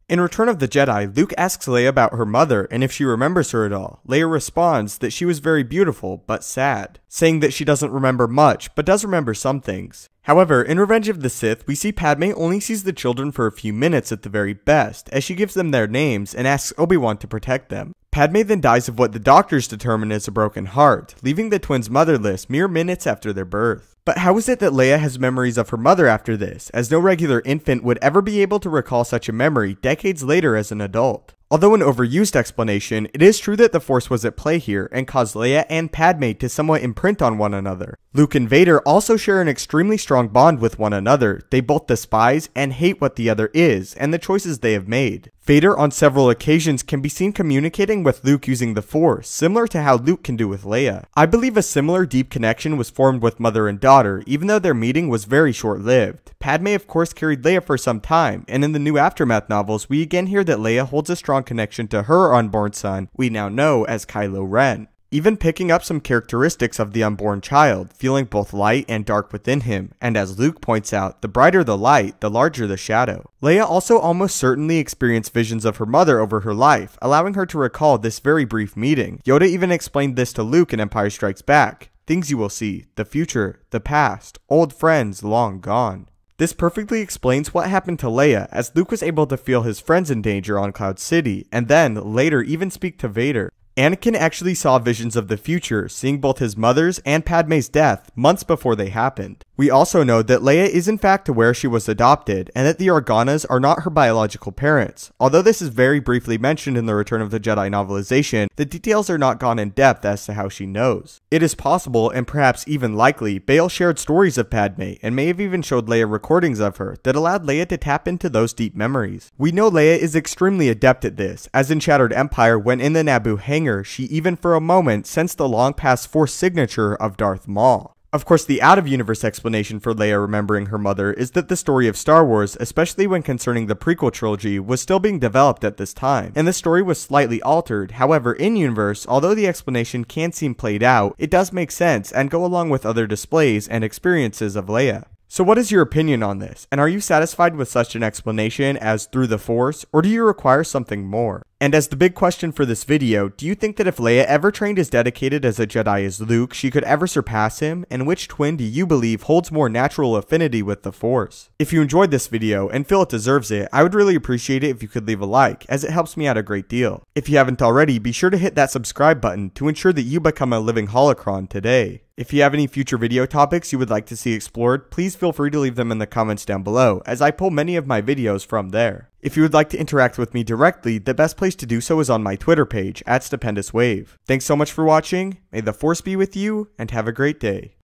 In Return of the Jedi, Luke asks Leia about her mother and if she remembers her at all. Leia responds that she was very beautiful, but sad, saying that she doesn't remember much, but does remember some things. However, in Revenge of the Sith, we see Padme only sees the children for a few minutes at the very best, as she gives them their names and asks Obi-Wan to protect them. Padme then dies of what the doctors determine is a broken heart, leaving the twins motherless mere minutes after their birth. But how is it that Leia has memories of her mother after this, as no regular infant would ever be able to recall such a memory decades later as an adult? Although an overused explanation, it is true that the Force was at play here and caused Leia and Padme to somewhat imprint on one another. Luke and Vader also share an extremely strong bond with one another. They both despise and hate what the other is and the choices they have made. Vader on several occasions can be seen communicating with Luke using the Force, similar to how Luke can do with Leia. I believe a similar deep connection was formed with mother and daughter, even though their meeting was very short-lived. Padme of course carried Leia for some time, and in the new Aftermath novels, we again hear that Leia holds a strong connection to her unborn son, we now know as Kylo Ren. Even picking up some characteristics of the unborn child, feeling both light and dark within him, and as Luke points out, the brighter the light, the larger the shadow. Leia also almost certainly experienced visions of her mother over her life, allowing her to recall this very brief meeting. Yoda even explained this to Luke in Empire Strikes Back. Things you will see, the future, the past, old friends long gone. This perfectly explains what happened to Leia, as Luke was able to feel his friends in danger on Cloud City, and then, later, even speak to Vader. Anakin actually saw visions of the future, seeing both his mother's and Padme's death months before they happened. We also know that Leia is in fact aware she was adopted, and that the Organas are not her biological parents. Although this is very briefly mentioned in the Return of the Jedi novelization, the details are not gone in depth as to how she knows. It is possible, and perhaps even likely, Bail shared stories of Padme, and may have even showed Leia recordings of her, that allowed Leia to tap into those deep memories. We know Leia is extremely adept at this, as in Shattered Empire when in the Naboo hangar, she even for a moment sensed the long-past Force signature of Darth Maul. Of course, the out-of-universe explanation for Leia remembering her mother is that the story of Star Wars, especially when concerning the prequel trilogy, was still being developed at this time, and the story was slightly altered. However, in-universe, although the explanation can seem played out, it does make sense and go along with other displays and experiences of Leia. So what is your opinion on this, and are you satisfied with such an explanation as through the Force, or do you require something more? And as the big question for this video, do you think that if Leia ever trained as dedicated as a Jedi as Luke, she could ever surpass him? And which twin do you believe holds more natural affinity with the Force? If you enjoyed this video and feel it deserves it, I would really appreciate it if you could leave a like, as it helps me out a great deal. If you haven't already, be sure to hit that subscribe button to ensure that you become a living holocron today. If you have any future video topics you would like to see explored, please feel free to leave them in the comments down below, as I pull many of my videos from there. If you would like to interact with me directly, the best place to do so is on my Twitter page, @StupendousWave. Thanks so much for watching, may the Force be with you, and have a great day.